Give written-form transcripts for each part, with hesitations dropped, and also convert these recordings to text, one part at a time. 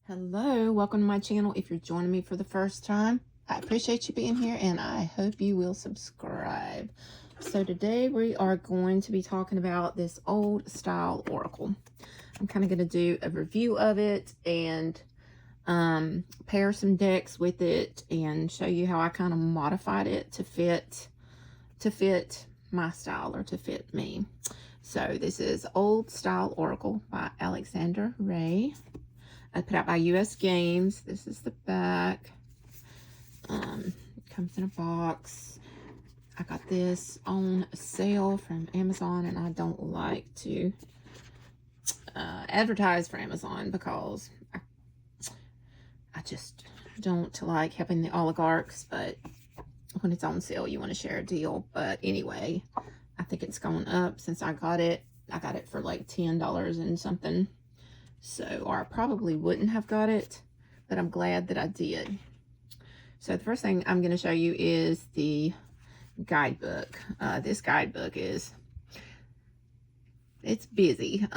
Hello, welcome to my channel. If you're joining me for the first time, I appreciate you being here and I hope you will subscribe. So today we are going to be talking about this old style oracle. I'm kind of going to do a review of it and pair some decks with it and show you how I kind of modified it to fit my style or to fit me. So this is Old Style Oracle by Alexander Ray. Put out by US Games. This is the back. It comes in a box. I got this on sale from Amazon, and I don't like to advertise for Amazon because I just don't like helping the oligarchs, but when it's on sale, you want to share a deal. But anyway, I think it's gone up since I got it. I got it for like $10 and something. So, or I probably wouldn't have got it, but I'm glad that I did. So the first thing I'm going to show you is the guidebook. This guidebook it's busy.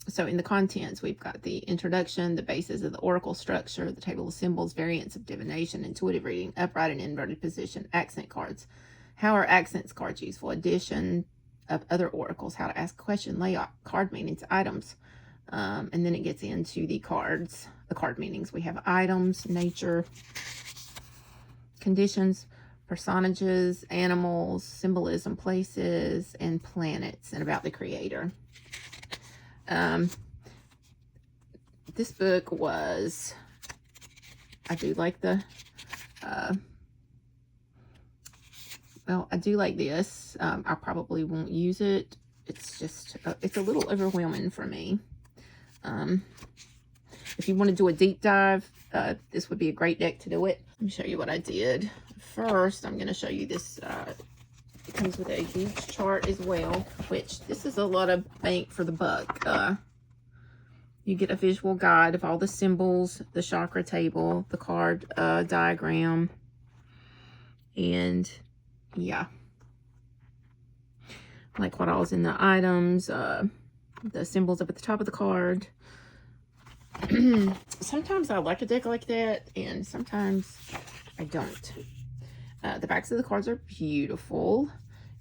So in the contents, we've got the introduction, the basis of the oracle structure, the table of symbols, variants of divination, intuitive reading, upright and inverted position, accent cards. How are accents cards useful? Addition of other oracles, how to ask a question, layout, card meanings, items. And then it gets into the cards, the card meanings. We have items, nature, conditions, personages, animals, symbolism, places, and planets, and about the creator. This book was, I do like the, well, I do like this. I probably won't use it. It's just, it's a little overwhelming for me. If you want to do a deep dive, this would be a great deck to do it. Let me show you what I did. First, I'm going to show you this. It comes with a huge chart as well, which this is a lot of bang for the buck. You get a visual guide of all the symbols, the chakra table, the card diagram, and yeah, like what all's in the items, the symbols up at the top of the card. Sometimes I like a deck like that, and sometimes I don't. The backs of the cards are beautiful,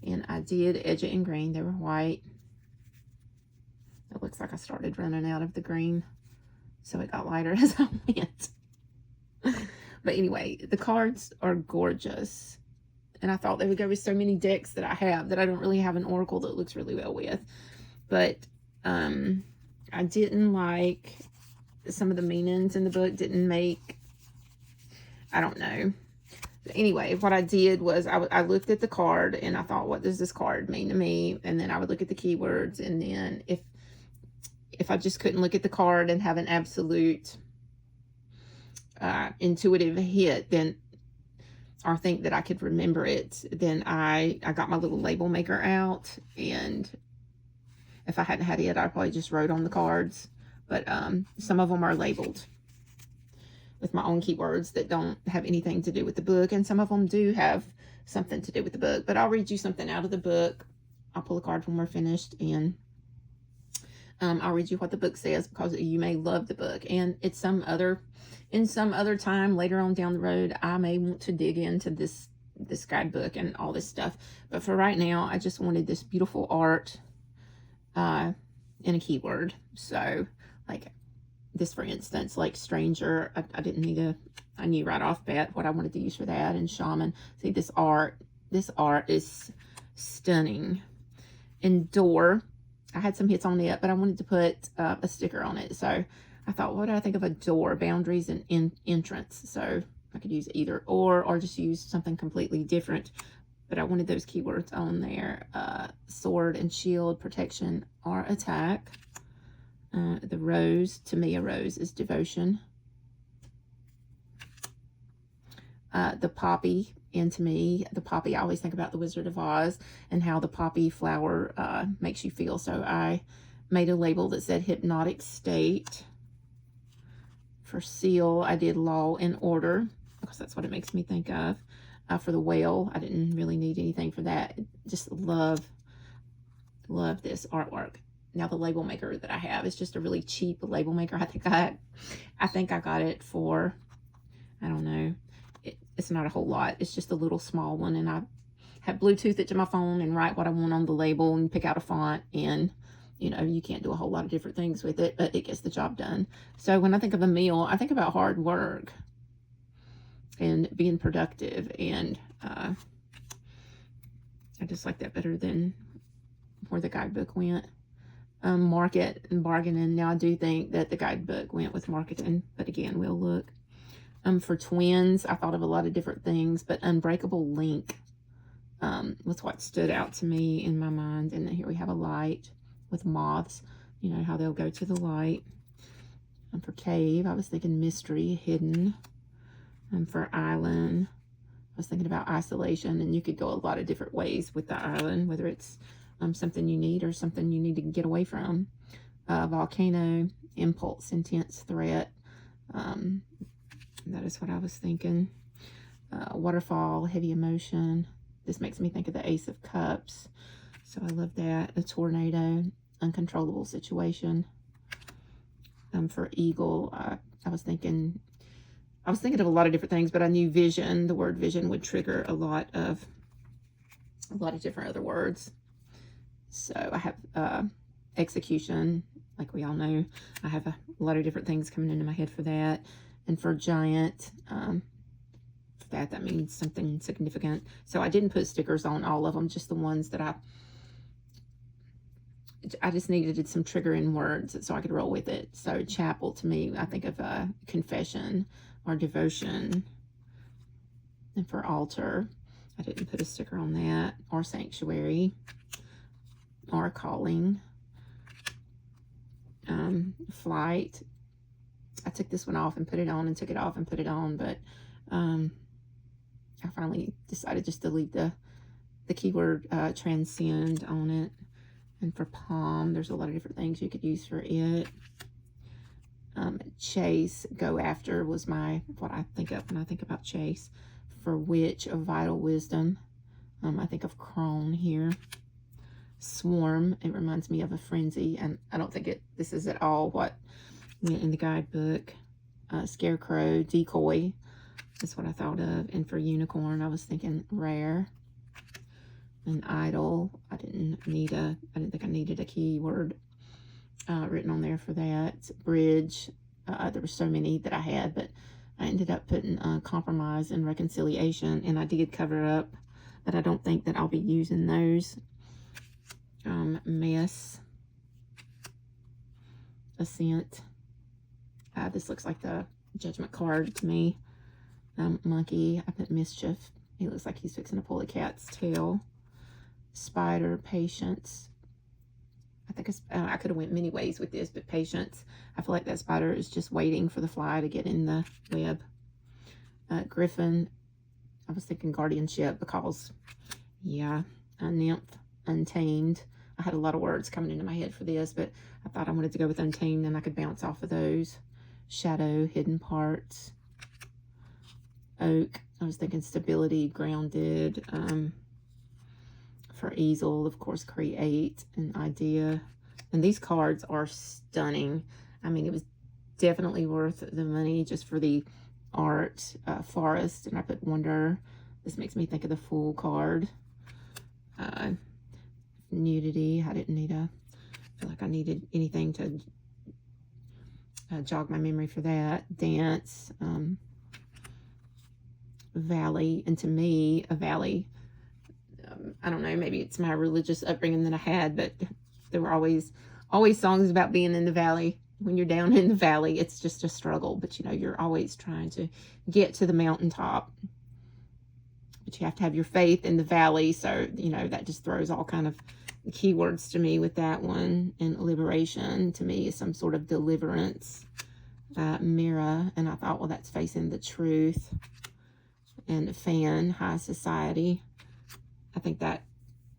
and I did edge it in green. They were white. It looks like I started running out of the green, so it got lighter as I went. But anyway, the cards are gorgeous, and I thought they would go with so many decks that I have that I don't really have an oracle that looks really well with. But I didn't like some of the meanings in the book. Didn't make, I don't know. But anyway, what I did was I looked at the card and I thought, what does this card mean to me? And then I would look at the keywords, and then if I just couldn't look at the card and have an absolute intuitive hit, then, or think that I could remember it, then I got my little label maker out, and if I hadn't had it, I probably just wrote on the cards. But some of them are labeled with my own keywords that don't have anything to do with the book. And some of them do have something to do with the book. But I'll read you something out of the book. I'll pull a card when we're finished. And I'll read you what the book says, because you may love the book. And it's in some other time later on down the road, I may want to dig into this guidebook and all this stuff. But for right now, I just wanted this beautiful art in a keyword. So like this, for instance, like stranger, I didn't need a, I knew right off bat what I wanted to use for that. And shaman, see, this art is stunning. And door, I had some hits on it, but I wanted to put a sticker on it. So I thought, what do I think of a door? Boundaries and entrance. So I could use either or just use something completely different. But I wanted those keywords on there. Sword and shield, protection or attack. The rose, to me, a rose is devotion. The poppy, and to me, the poppy, I always think about the Wizard of Oz and how the poppy flower makes you feel. So I made a label that said hypnotic state. For seal, I did law and order, because that's what it makes me think of. For the whale, I didn't really need anything for that. Just love this artwork. Now the label maker that I have is just a really cheap label maker. I think I got it for, I don't know, it's not a whole lot. It's just a little small one, and I have Bluetooth it to my phone and write what I want on the label and pick out a font, and you know, you can't do a whole lot of different things with it, but it gets the job done. So when I think of a meal, I think about hard work and being productive, and I just like that better than where the guidebook went. Market and bargaining. Now I do think that the guidebook went with marketing, but again, we'll look. For twins, I thought of a lot of different things, but unbreakable link was what stood out to me in my mind. And here we have a light with moths, you know, how they'll go to the light. And for cave, I was thinking mystery, hidden. And for island, I was thinking about isolation, and you could go a lot of different ways with the island, whether it's something you need or something you need to get away from. Volcano, impulse, intense threat. That is what I was thinking. Waterfall, heavy emotion. This makes me think of the Ace of Cups. So I love that. A tornado, uncontrollable situation. For eagle, I was thinking of a lot of different things, but I knew vision. The word vision would trigger a lot of different other words. So I have execution, like we all know. I have a lot of different things coming into my head for that. And for giant, for that means something significant. So I didn't put stickers on all of them, just the ones that I just needed some triggering words so I could roll with it. So chapel, to me, I think of confession or devotion. And for altar, I didn't put a sticker on that. Or sanctuary. Or calling. Flight. I took this one off and put it on, and took it off and put it on, but I finally decided just to leave the keyword transcend on it. And for palm, there's a lot of different things you could use for it. Chase, go after, was what I think of when I think about chase. For witch, of vital wisdom. I think of crone here. Swarm, it reminds me of a frenzy, and I don't think this is at all what went in the guidebook. Scarecrow, decoy, is what I thought of. And for unicorn, I was thinking rare. And idol, I didn't think I needed a keyword written on there for that. Bridge, there were so many that I had, but I ended up putting compromise and reconciliation, and I did cover up, but I don't think that I'll be using those. Mess, ascent. This looks like the judgment card to me. Monkey, I put mischief. He looks like he's fixing to pull a cat's tail. Spider, patience. I think I could have went many ways with this, but patience. I feel like that spider is just waiting for the fly to get in the web. Griffin, I was thinking guardianship because, yeah, a nymph, untamed. I had a lot of words coming into my head for this, but I thought I wanted to go with untamed, and I could bounce off of those. Shadow, hidden parts. Oak, I was thinking stability, grounded. For easel, of course, create, an idea. And these cards are stunning. I mean, it was definitely worth the money just for the art. Forest, and I put wonder. This makes me think of the Fool card. Nudity, I didn't feel like I needed anything to jog my memory for that. Dance, valley, and to me, a valley, I don't know, maybe it's my religious upbringing that I had, but there were always songs about being in the valley. When you're down in the valley, it's just a struggle, but you know, you're always trying to get to the mountaintop. But you have to have your faith in the valley, so you know, that just throws all kind of keywords to me with that one. And liberation, to me, is some sort of deliverance. Mirror, and I thought, well, that's facing the truth. And fan, high society. I think that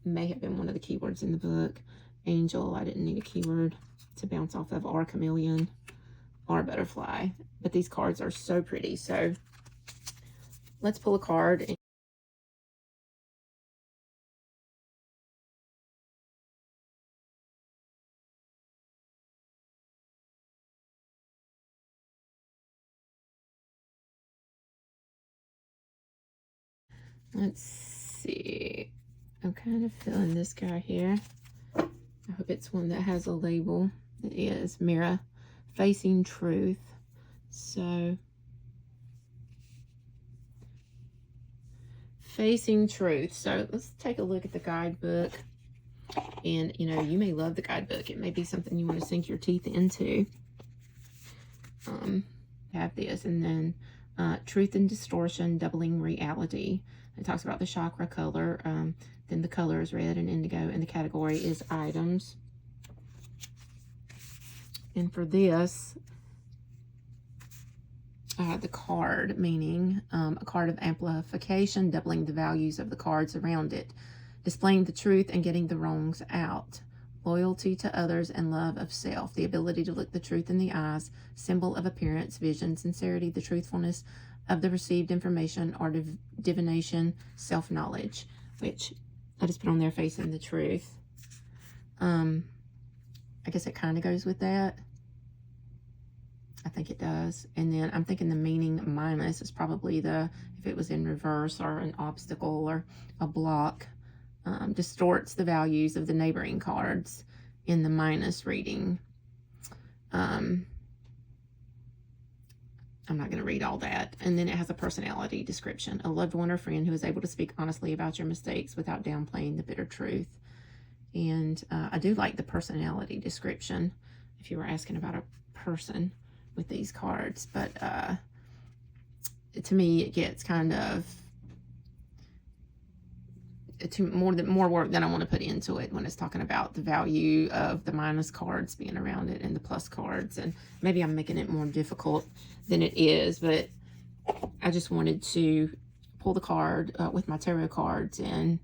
may have been one of the keywords in the book. Angel, I didn't need a keyword to bounce off of, or chameleon, or butterfly. But these cards are so pretty. So let's pull a card. Let's see. I'm kind of feeling this guy here. I hope it's one that has a label. It is Mirror Facing Truth. So, Facing Truth. So, let's take a look at the guidebook. And, you know, you may love the guidebook. It may be something you want to sink your teeth into. Have this. And then Truth and Distortion, Doubling Reality. It talks about the chakra color. Then the color is red and indigo. And the category is items. And for this, the card, meaning a card of amplification, doubling the values of the cards around it. Displaying the truth and getting the wrongs out. Loyalty to others and love of self. The ability to look the truth in the eyes. Symbol of appearance, vision, sincerity, the truthfulness of the received information, or divination, self-knowledge. Which I just put on there, facing the truth. I guess it kind of goes with that. I think it does. And then I'm thinking the meaning minus is probably the, if it was in reverse or an obstacle or a block. Distorts the values of the neighboring cards in the minus reading. I'm not going to read all that. And then it has a personality description. A loved one or friend who is able to speak honestly about your mistakes without downplaying the bitter truth. And I do like the personality description, if you were asking about a person with these cards. But to me, it gets kind of more work than I want to put into it when it's talking about the value of the minus cards being around it and the plus cards. And maybe I'm making it more difficult than it is, but I just wanted to pull the card with my tarot cards and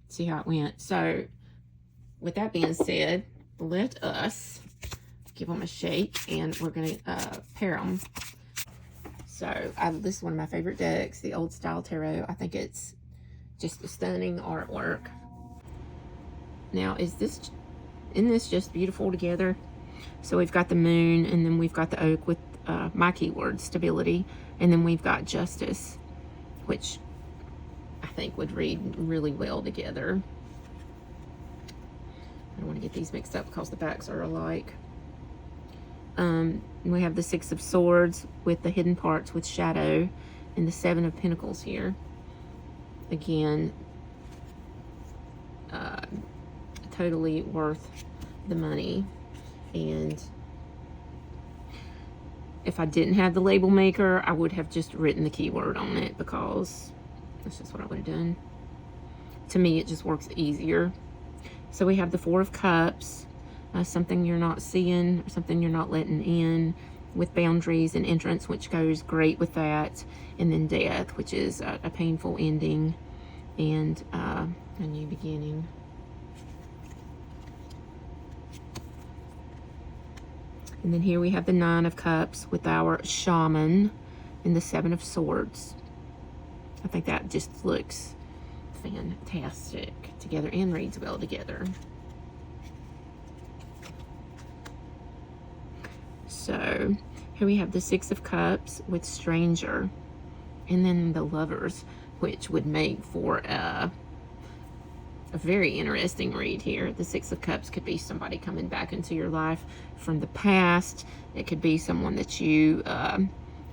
see how it went. So with that being said, let us give them a shake, and we're going to pair them. So this is one of my favorite decks, the Old Style Tarot. I think it's just a stunning artwork. Now, isn't this just beautiful together? So we've got the moon, and then we've got the oak with my keyword, stability, and then we've got justice, which I think would read really well together. I don't want to get these mixed up because the backs are alike. We have the Six of Swords with the hidden parts with shadow, and the Seven of Pentacles here. Again, totally worth the money. And if I didn't have the label maker, I would have just written the keyword on it, because that's just what I would have done. To me, it just works easier. So we have the Four of Cups. Something you're not seeing, or something you're not letting in, with boundaries and entrance, which goes great with that. And then death, which is a painful ending and a new beginning. And then here we have the Nine of Cups with our shaman and the Seven of Swords. I think that just looks fantastic together and reads well together. So here we have the Six of Cups with Stranger, and then the Lovers, which would make for a very interesting read here. The Six of Cups could be somebody coming back into your life from the past. It could be someone that you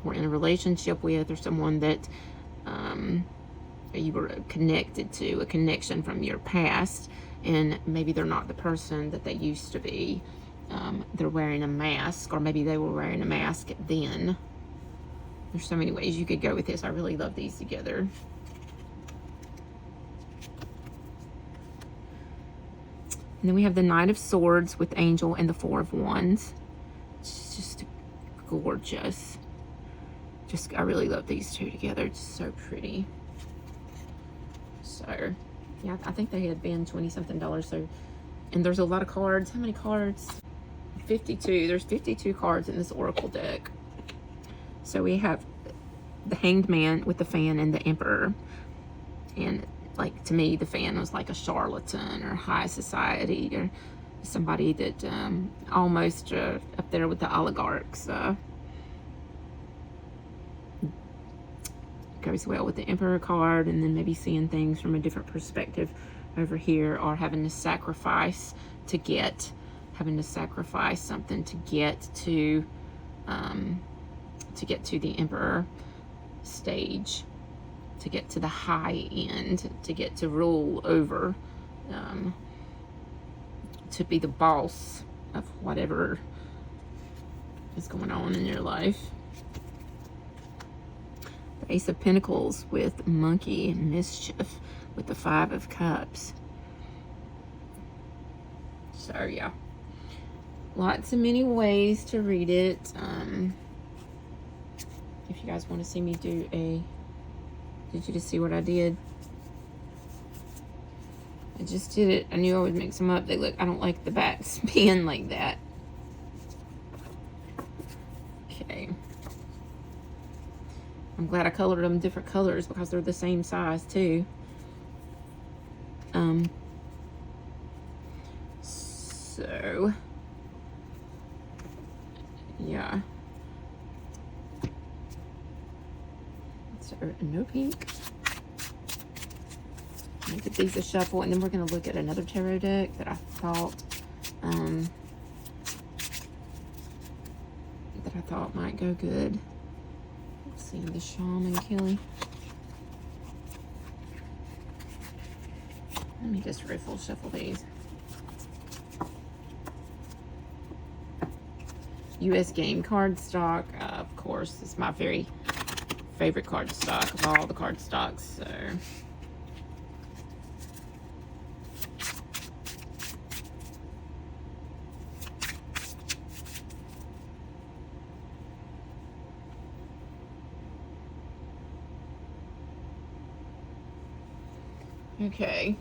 were in a relationship with, or someone that you were connected to, a connection from your past, and maybe they're not the person that they used to be. They're wearing a mask, or maybe they were wearing a mask then. There's so many ways you could go with this. I really love these together. And then we have the Knight of Swords with Angel and the Four of Wands. It's just gorgeous. I really love these two together. It's so pretty. So, yeah, I think they had been $20-something. So, and there's a lot of cards. How many cards? 52. There's 52 cards in this Oracle deck. So we have the Hanged Man with the Fan and the Emperor. And, like, to me, the Fan was like a charlatan or high society, or somebody that almost up there with the oligarchs. goes well with the Emperor card, and then maybe seeing things from a different perspective over here, or having to sacrifice to get, having to sacrifice something to get to the Emperor stage, to get to the high end, to get to rule over, to be the boss of whatever is going on in your life. The Ace of Pentacles with Monkey and Mischief with the Five of Cups. So yeah, lots of many ways to read it. If you guys want to see me do a, did you just see what I did? I just did it. I knew I would mix them up. They look, I don't like the backs being like that. Okay. I'm glad I colored them different colors because they're the same size too. So yeah. So no pink. I'll give these a shuffle, and then we're going to look at another tarot deck that I thought might go good. Let's see, the Shaman Kelly. Let me just riffle shuffle these. U.S. game card stock, of course, is my very favorite card stock of all the card stocks. So okay.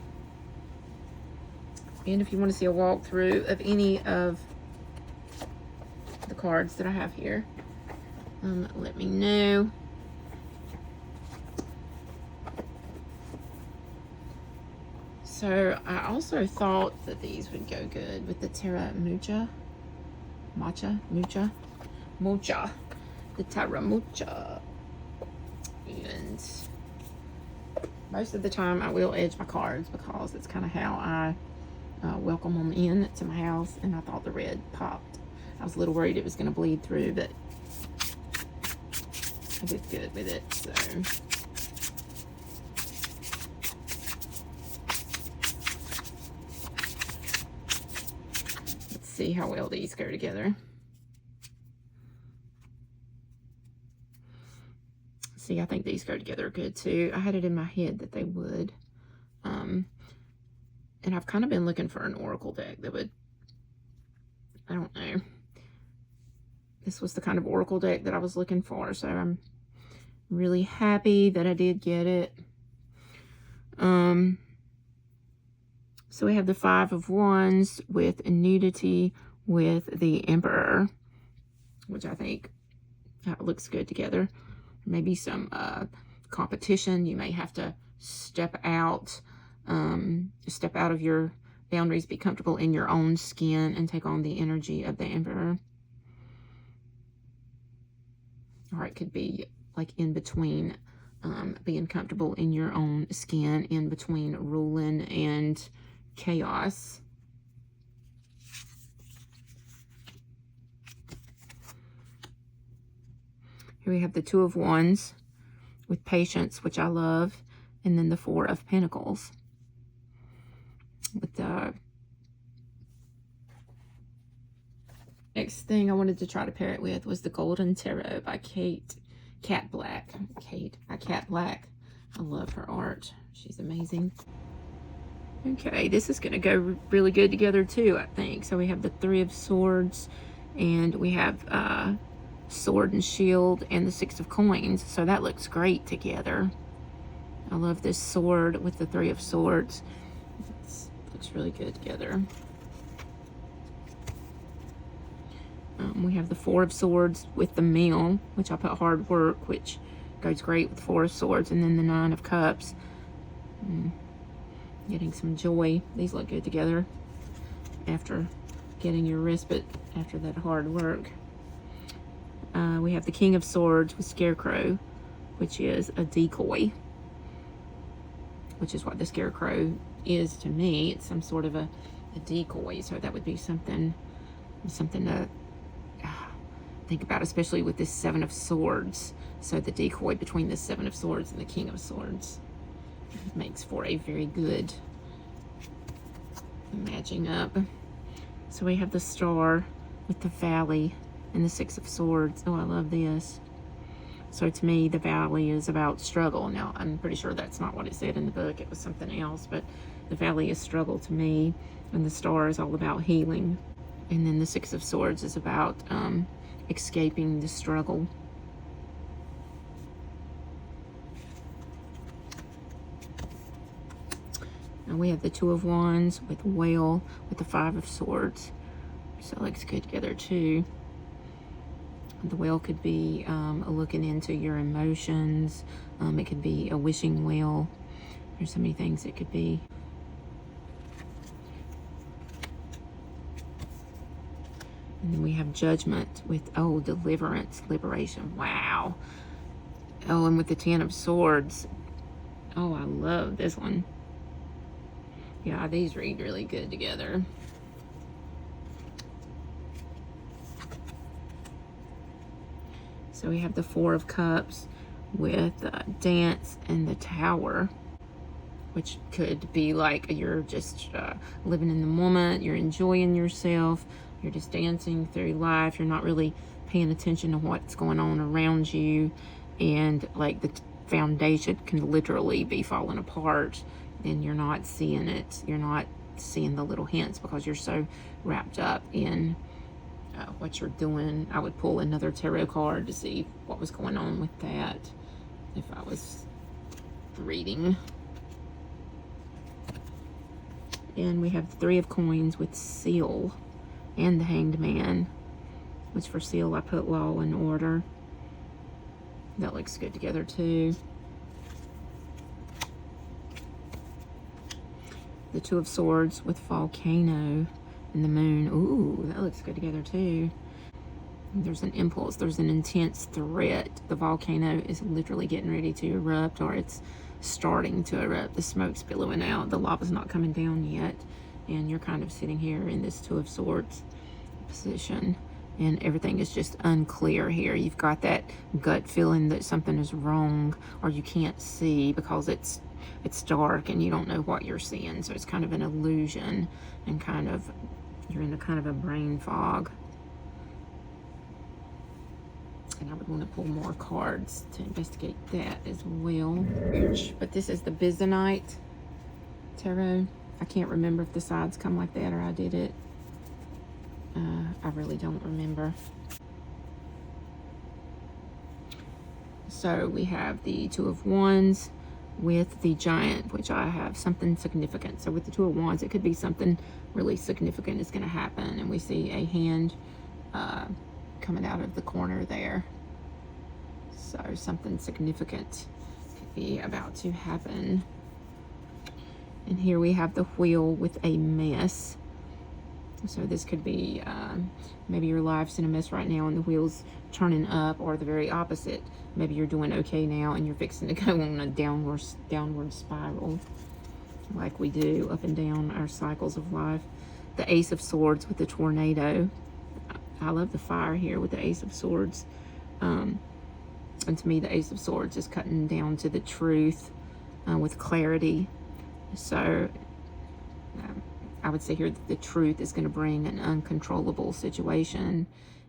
And if you want to see a walkthrough of any of the cards that I have here, let me know. So I also thought that these would go good with the Terra Mucha, the Terra Mucha. And most of the time I will edge my cards because it's kind of how I welcome them in to my house, and I thought the red popped. I was a little worried it was going to bleed through, but I did good with it. So let's see how well these go together. See, I think these go together good too. I had it in my head that they would. And I've kind of been looking for an oracle deck that would, I don't know. This was the kind of oracle deck that I was looking for, so I'm really happy that I did get it. So we have the Five of Wands with nudity with the Emperor, which I think looks good together. Maybe some competition. You may have to step out of your boundaries, be comfortable in your own skin, and take on the energy of the Emperor. Or it could be like in between, being comfortable in your own skin, in between ruling and chaos. Here we have the Two of Wands with patience, which I love, and then the Four of Pentacles. With the next thing I wanted to try to pair it with was the Golden Tarot by Cat Black. Cat Black. I love her art. She's amazing. Okay, this is going to go really good together too, I think. So we have the Three of Swords, and we have Sword and Shield, and the Six of Coins. So that looks great together. I love this sword with the Three of Swords. Looks really good together. We have the Four of Swords with the Meal, which I put hard work, which goes great with Four of Swords, and then the Nine of Cups. Getting some joy. These look good together after getting your respite after that hard work. We have the King of Swords with Scarecrow which is a decoy, which is what the scarecrow is to me. It's some sort of a decoy. So that would be something to think about, especially with this Seven of Swords. So the decoy between the Seven of Swords and the King of Swords makes for a very good matching up. So we have the Star with the Valley and the Six of Swords. Oh, I love this. So to me, the Valley is about struggle. Now, I'm pretty sure that's not what it said in the book. It was something else, but the Valley is struggle to me, and the Star is all about healing. And then the Six of Swords is about escaping the struggle. Now we have the Two of Wands with Whale with the Five of Swords. So it looks good together too. The whale could be looking into your emotions. It could be a wishing whale. There's so many things it could be. And then we have Judgment with, oh, deliverance, liberation. Wow. Oh, and with the Ten of Swords. Oh, I love this one. Yeah, these read really good together. So we have the Four of Cups with Dance and the Tower, which could be like you're just living in the moment, you're enjoying yourself, you're just dancing through life, you're not really paying attention to what's going on around you, and like the foundation can literally be falling apart, and you're not seeing it, you're not seeing the little hints because you're so wrapped up in what you're doing. I would pull another tarot card to see what was going on with that if I was reading. And we have the Three of Coins with Seal and the Hanged Man, which for Seal I put Law and Order. That looks good together too. The Two of Swords with Volcano and the Moon. Ooh, that looks good together too. There's an impulse, there's an intense threat. The volcano is literally getting ready to erupt, or it's starting to erupt. The smoke's billowing out, the lava's not coming down yet, and you're kind of sitting here in this Two of Swords position, and everything is just unclear here. You've got that gut feeling that something is wrong, or you can't see because it's dark and you don't know what you're seeing. So it's kind of an illusion, and kind of you're in a kind of a brain fog. And I would want to pull more cards to investigate that as well. But this is the Byzantine Tarot. I can't remember if the sides come like that or I did it. I really don't remember. So we have the Two of Wands with the Giant, which I have something significant. So with the Two of Wands, it could be something really significant is going to happen. And we see a hand coming out of the corner there. So something significant could be about to happen. And here we have the Wheel with a mess. So this could be maybe your life's in a mess right now and the wheel's turning up, or the very opposite. Maybe you're doing okay now and you're fixing to go on a downward spiral, like we do up and down our cycles of life. The Ace of Swords with the Tornado. I love the fire here with the Ace of Swords. And to me, the Ace of Swords is cutting down to the truth with clarity. So I would say here that the truth is going to bring an uncontrollable situation.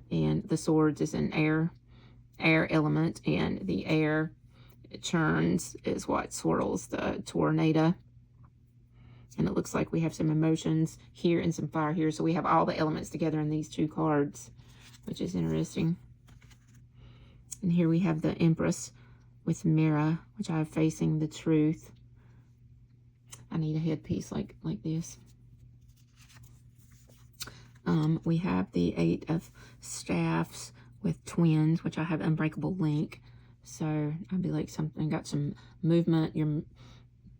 And the Swords is an air element, and the air churns is what swirls the tornado. And it looks like we have some emotions here and some fire here. So we have all the elements together in these two cards, which is interesting. And here we have the Empress with Mirror, which I have facing the truth. I need a headpiece like this. We have the Eight of Staffs with Twins, which I have Unbreakable Link. So I'd be like something, got some movement, you're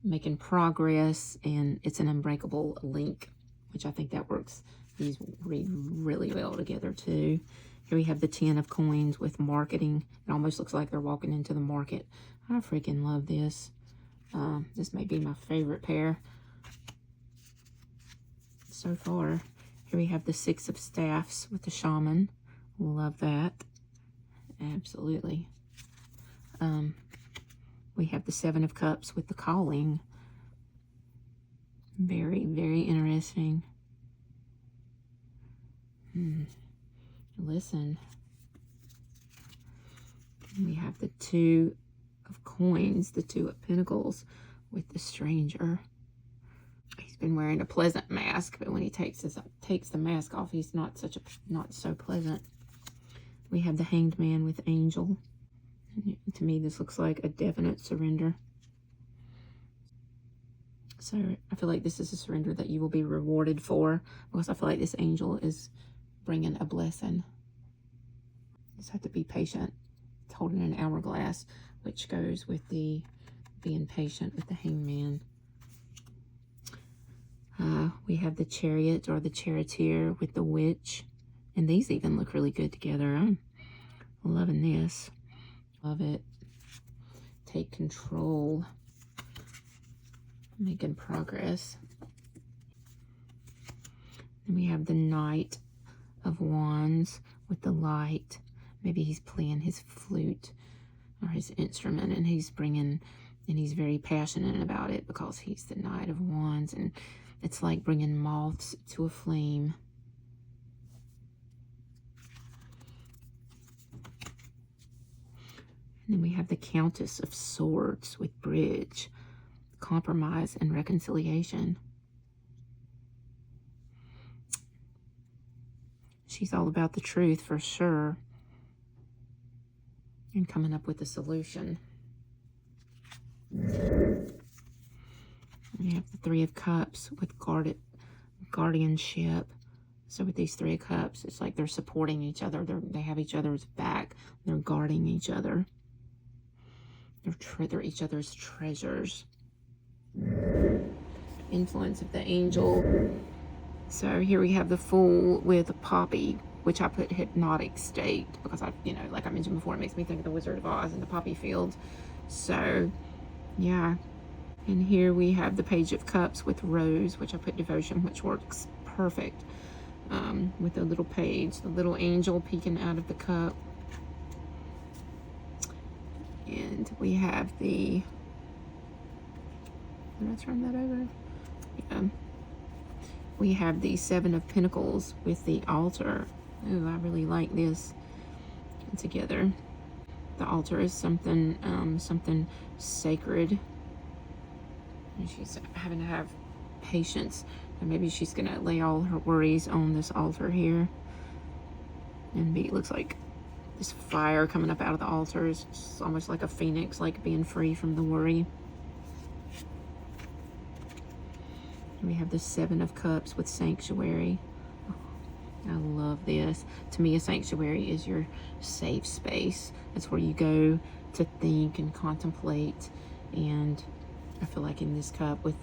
making progress, and it's an unbreakable link which I think that works. These read really well together too. Here we have the 10 of coins with marketing. It almost looks like they're walking into the market. I freaking love this. This may be my favorite pair so far. Here we have the 6 of staffs with the shaman. Love that. Absolutely. We have the 7 of cups with the calling. Very, very interesting. Listen. We have the 2 of coins, the 2 of pentacles with the stranger. He's been wearing a pleasant mask, but when he takes the mask off, he's not so pleasant. We have the Hanged Man with angel. To me, this looks like a definite surrender. So I feel like this is a surrender that you will be rewarded for, because I feel like this angel is bringing a blessing. You just have to be patient. It's holding an hourglass, which goes with the being patient with the Hangman. We have the Chariot or the Charioteer with the Witch. And these even look really good together. I'm loving this. Love it. Take control. Making progress. Then we have the Knight of Wands with the light. Maybe he's playing his flute or his instrument, and he's very passionate about it because he's the Knight of Wands, and it's like bringing moths to a flame. And then we have the Countess of Swords with bridge, compromise, and reconciliation. She's all about the truth for sure, and coming up with a solution. We have the 3 of Cups with guardianship. So with these 3 of Cups, it's like they're supporting each other. They have each other's back. They're guarding each other. They're each other's treasures. Influence of the angel. So here we have the Fool with a poppy, which I put hypnotic state because like I mentioned before, it makes me think of the Wizard of Oz and the poppy field. So yeah. And here we have the Page of Cups with rose, which I put devotion, which works perfect with the little page, the little angel peeking out of the cup. And we have the, did I turn that over? Yeah. We have the 7 of Pentacles with the altar. Ooh, I really like this together. The altar is something sacred. And she's having to have patience. And maybe she's going to lay all her worries on this altar here. And it looks like this fire coming up out of the altar is almost like a phoenix, like being free from the worry. And we have the 7 of Cups with sanctuary. I love this. To me, a sanctuary is your safe space. It's where you go to think and contemplate. And I feel like in this cup, with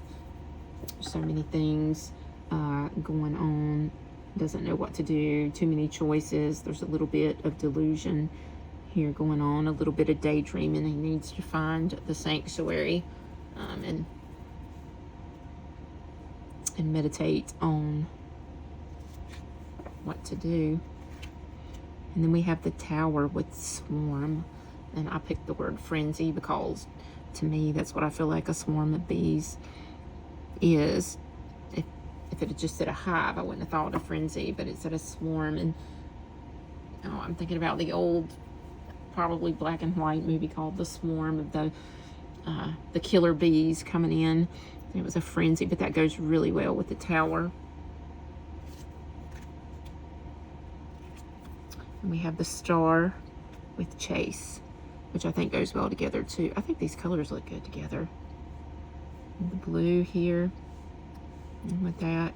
so many things going on, doesn't know what to do, too many choices. There's a little bit of delusion here going on, a little bit of daydreaming. He needs to find the sanctuary and meditate on what to do. And then we have the Tower with swarm, and I picked the word frenzy because to me that's what I feel like a swarm of bees is. If it had just said a hive, I wouldn't have thought of frenzy, but it said a swarm. And I'm thinking about the old, probably black and white movie called The Swarm, of the killer bees coming in. It was a frenzy, but that goes really well with the Tower. And we have the Star with chase, which I think goes well together too. I think these colors look good together. And the blue here with that.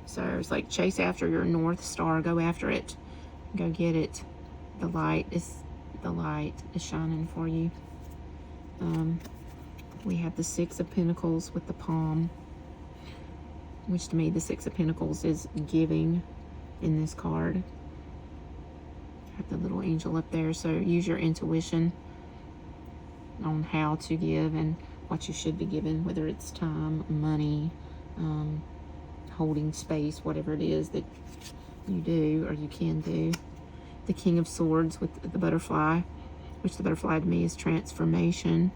So it's like chase after your North Star, go after it, go get it. The light is shining for you. We have the 6 of Pentacles with the palm. which to me the Six of Pentacles is giving in this card. Have the little angel up there, so use your intuition on how to give and what you should be given, whether it's time, money, holding space, whatever it is that you do or you can do. The King of Swords with the butterfly, which the butterfly to me is transformation.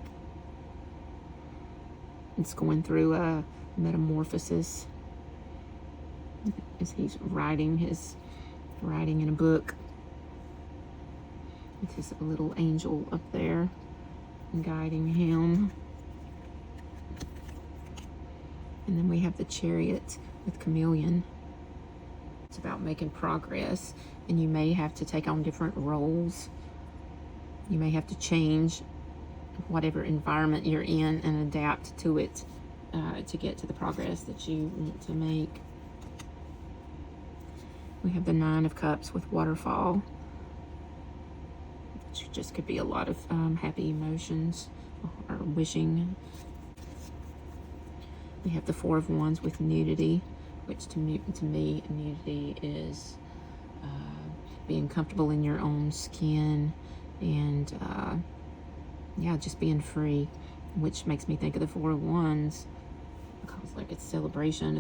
It's going through a metamorphosis as he's writing in a book. With his little angel up there guiding him. And then we have the Chariot with Chameleon. It's about making progress, and you may have to take on different roles. You may have to change whatever environment you're in and adapt to it to get to the progress that you want to make. We have the Nine of Cups with Waterfall, which just could be a lot of happy emotions or wishing. We have the Four of Wands with Nudity, which to me nudity is being comfortable in your own skin and yeah, just being free, which makes me think of the Four of Wands because like it's a celebration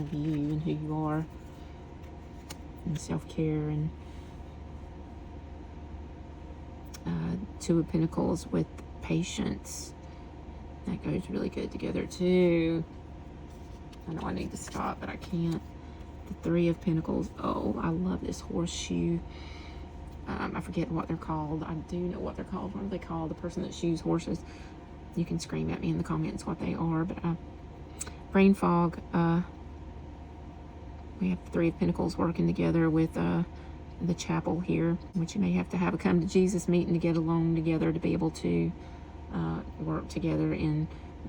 of you and who you are, and self-care. And Two of Pentacles with Patience. That goes really good together too. I know I need to stop, but I can't. The Three of Pentacles. Oh, I love this horseshoe. I forget what they're called. I do know what they're called. What are they called? The person that shoes horses. You can scream at me in the comments what they are. But brain fog. We have the Three of Pentacles working together with the chapel here, which you may have to have a come to Jesus meeting to get along together to be able to work together in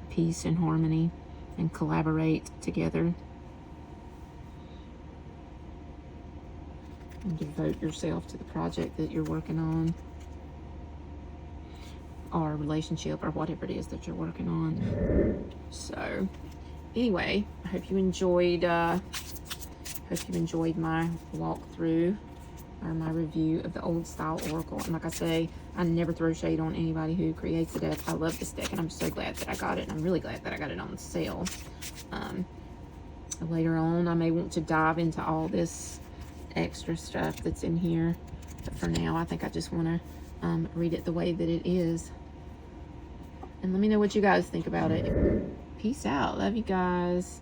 peace and harmony and collaborate together and devote yourself to the project that you're working on or relationship or whatever it is that you're working on. So anyway, I hope you enjoyed my walkthrough or my review of the Old Style Oracle. And like I say, I never throw shade on anybody who creates the deck. I love this deck, and I'm so glad that I got it. And I'm really glad that I got it on sale. Later on, I may want to dive into all this extra stuff that's in here. But for now, I think I just want to read it the way that it is. And let me know what you guys think about it. Peace out. Love you guys.